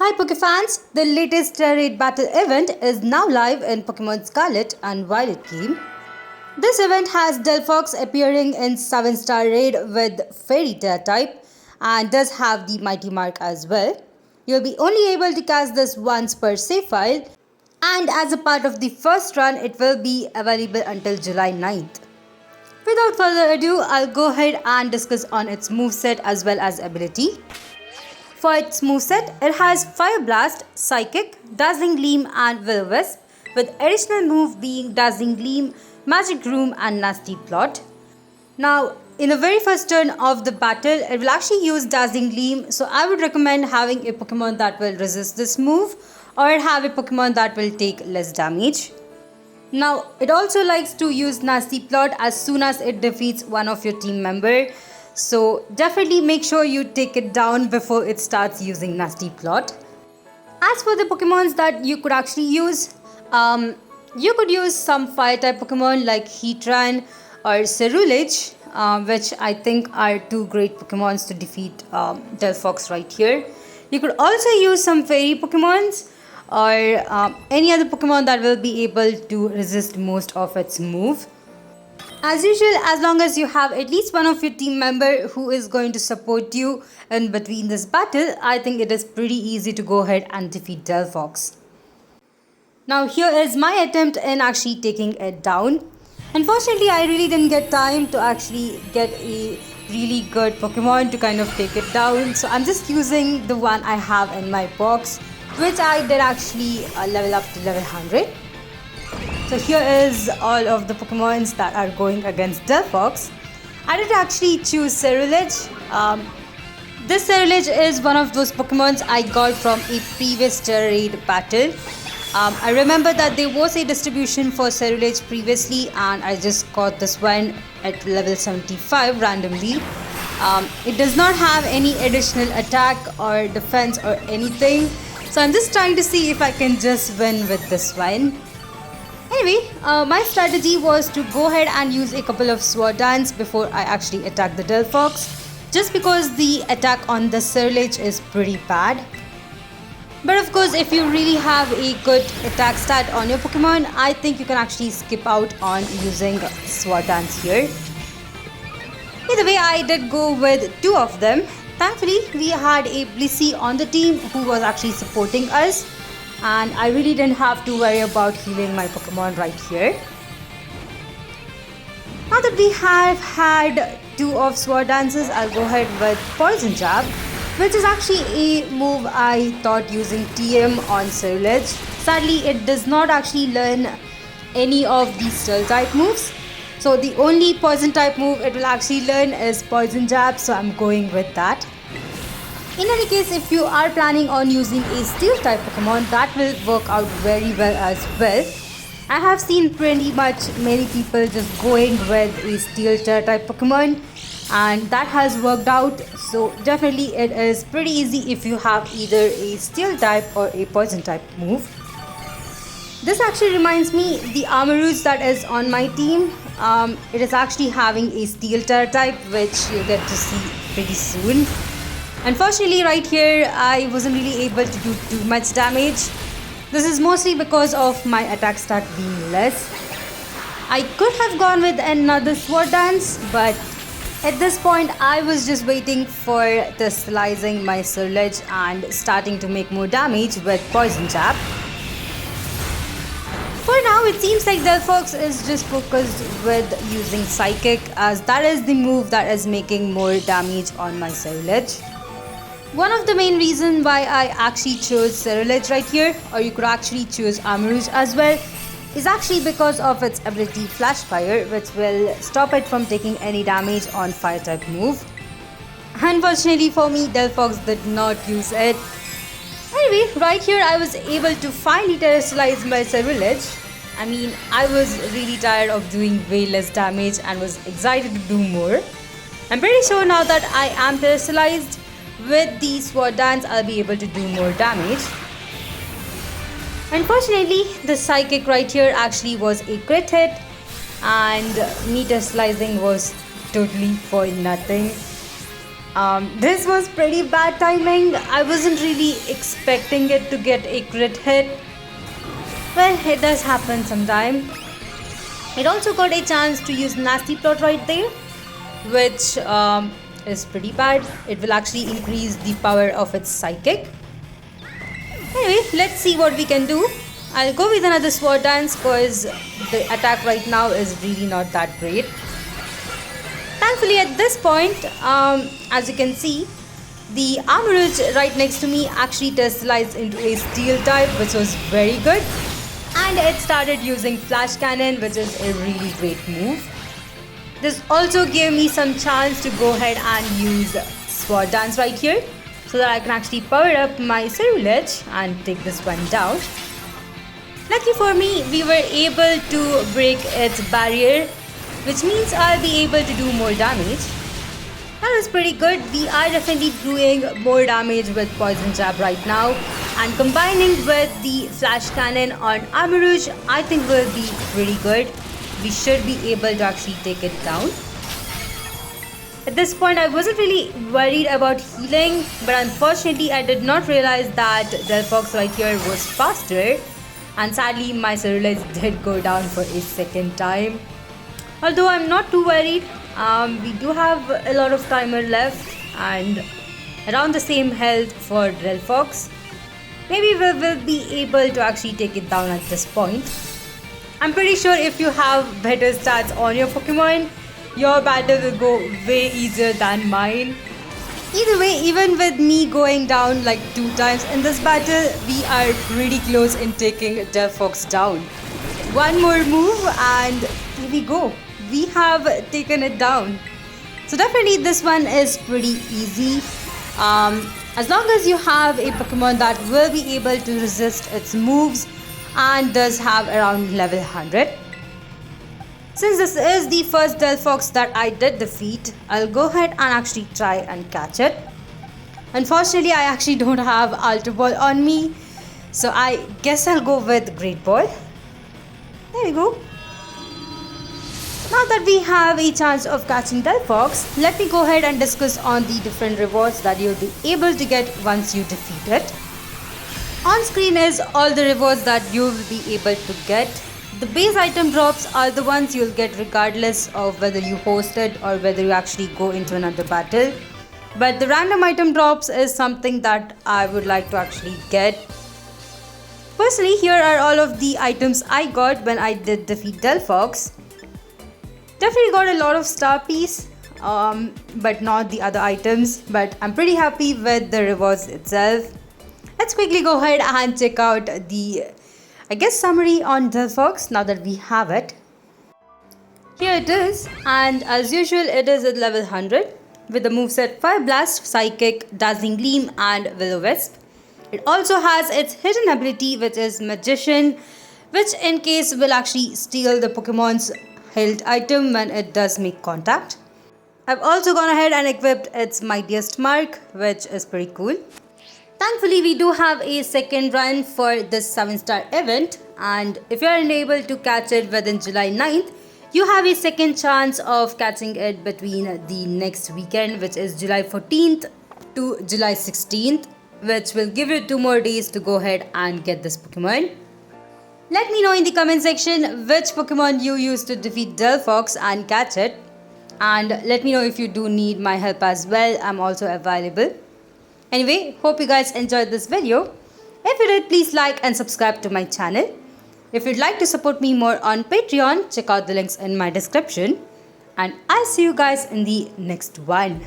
Hi Pokefans! The latest Raid Battle event is now live in Pokemon Scarlet and Violet game. This event has Delphox appearing in 7-star raid with Fairy Tera type and does have the Mighty Mark as well. You'll be only able to cast this once per save file, and as a part of the first run it will be available until July 9th. Without further ado, I'll go ahead and discuss on its moveset as well as ability. For its moveset, it has Fire Blast, Psychic, Dazzling Gleam and Will-O-Wisp, with additional move being Dazzling Gleam, Magic Room and Nasty Plot. Now, in the very first turn of the battle, it will actually use Dazzling Gleam, so I would recommend having a Pokemon that will resist this move or have a Pokemon that will take less damage. Now, it also likes to use Nasty Plot as soon as it defeats one of your team member. So definitely make sure you take it down before it starts using Nasty Plot. As for the Pokemons that you could actually use, you could use some fire type Pokemon like Heatran or Cerulege, which I think are two great Pokemons to defeat Delphox right here. You could also use some fairy Pokemons or any other Pokemon that will be able to resist most of its move. As usual, as long as you have at least one of your team member who is going to support you in between this battle, I think it is pretty easy to go ahead and defeat Delphox. Now here is my attempt in actually taking it down. Unfortunately, I really didn't get time to actually get a really good Pokemon to kind of take it down. So I'm just using the one I have in my box, which I did actually level up to level 100. So here is all of the Pokemons that are going against Delphox. I did actually choose Cerulege. This Cerulege is one of those Pokemons I got from a previous Tera raid battle. I remember that there was a distribution for Cerulege previously and I just got this one at level 75 randomly. It does not have any additional attack or defense or anything. So I'm just trying to see if I can just win with this one. Anyway, my strategy was to go ahead and use a couple of Sword Dance before I actually attack the Delphox, just because the attack on the Cerulege is pretty bad. But of course, if you really have a good attack stat on your Pokemon, I think you can actually skip out on using Sword Dance here. Either way, I did go with two of them. Thankfully, we had a Blissey on the team who was actually supporting us, and I really didn't have to worry about healing my Pokemon right here. Now that we have had two of Sword Dances, I'll go ahead with Poison Jab, which is actually a move I thought using TM on Cerulege. Sadly, it does not actually learn any of these Steel type moves. So the only Poison type move it will actually learn is Poison Jab, so I'm going with that. In any case, if you are planning on using a Steel type Pokemon, that will work out very well as well. I have seen pretty much many people just going with a Steel type Pokemon, and that has worked out. So definitely it is pretty easy if you have either a Steel type or a Poison type move. This actually reminds me, the Armarouge that is on my team, it is actually having a Steel type, which you'll get to see pretty soon. Unfortunately, right here, I wasn't really able to do too much damage. This is mostly because of my attack stat being less. I could have gone with another Sword Dance, but at this point, I was just waiting for the slicing my Cerulege and starting to make more damage with Poison Jab. For now, it seems like Delphox is just focused with using Psychic, as that is the move that is making more damage on my Cerulege. One of the main reasons why I actually chose Cerulege right here, or you could actually choose Armarouge as well, is actually because of its ability Flash Fire, which will stop it from taking any damage on fire type move. Unfortunately for me, Delphox did not use it. Anyway, right here I was able to finally terrestrialize my Cerulege. I mean, I was really tired of doing way less damage and was excited to do more. I'm pretty sure now that I am terrestrialized, with the Sword Dance, I'll be able to do more damage. Unfortunately, the Psychic right here actually was a crit hit, and meter slicing was totally for nothing. This was pretty bad timing. I wasn't really expecting it to get a crit hit. Well, it does happen sometime. It also got a chance to use Nasty Plot right there, which is pretty bad. It will actually increase the power of its psychic. Anyway, let's see what we can do. I'll go with another sword dance because the attack right now is really not that great. Thankfully at this point, as you can see, the Armorage right next to me actually terrestrialized into a steel type, which was very good. And it started using Flash Cannon, which is a really great move. This also gave me some chance to go ahead and use Sword Dance right here, so that I can actually power up my Cerulege and take this one down. Lucky for me, we were able to break its barrier, which means I'll be able to do more damage. That is pretty good. We are definitely doing more damage with Poison Jab right now, and combining with the Flash Cannon on Armorage, I think will be pretty good. We should be able to actually take it down. At this point, I wasn't really worried about healing, but unfortunately I did not realize that Delphox right here was faster, and sadly my Cerulege did go down for a second time. Although I'm not too worried, we do have a lot of timer left and around the same health for Delphox. Maybe we will be able to actually take it down at this point. I'm pretty sure if you have better stats on your Pokemon, your battle will go way easier than mine. Either way, even with me going down like 2 times in this battle, we are pretty close in taking Delphox down. One more move and here we go. We have taken it down. So definitely this one is pretty easy. As long as you have a Pokemon that will be able to resist its moves and does have around level 100. Since this is the first Delphox that I did defeat, I'll go ahead and actually try and catch it. Unfortunately, I actually don't have Ultra Ball on me, so I guess I'll go with Great Ball. There we go. Now that we have a chance of catching Delphox, let me go ahead and discuss on the different rewards that you'll be able to get once you defeat it. On screen is all the rewards that you will be able to get. The base item drops are the ones you'll get regardless of whether you host it or whether you actually go into another battle. But the random item drops is something that I would like to actually get. Firstly, here are all of the items I got when I did defeat Delphox. Definitely got a lot of star piece, but not the other items. But I'm pretty happy with the rewards itself. Let's quickly go ahead and check out the, summary on Delphox now that we have it. Here it is, and as usual it is at level 100 with the moveset Fire Blast, Psychic, Dazzling Gleam and Will-O-Wisp. It also has its hidden ability, which is Magician, which in case will actually steal the Pokemon's held item when it does make contact. I've also gone ahead and equipped its Mightiest Mark, which is pretty cool. Thankfully, we do have a second run for this 7-star event, and if you are unable to catch it within July 9th, you have a second chance of catching it between the next weekend, which is July 14th to July 16th, which will give you 2 more days to go ahead and get this Pokemon. Let me know in the comment section which Pokemon you used to defeat Delphox and catch it, and let me know if you do need my help as well. I'm also available. Anyway, hope you guys enjoyed this video. If you did, please like and subscribe to my channel. If you'd like to support me more on Patreon, check out the links in my description. And I'll see you guys in the next one.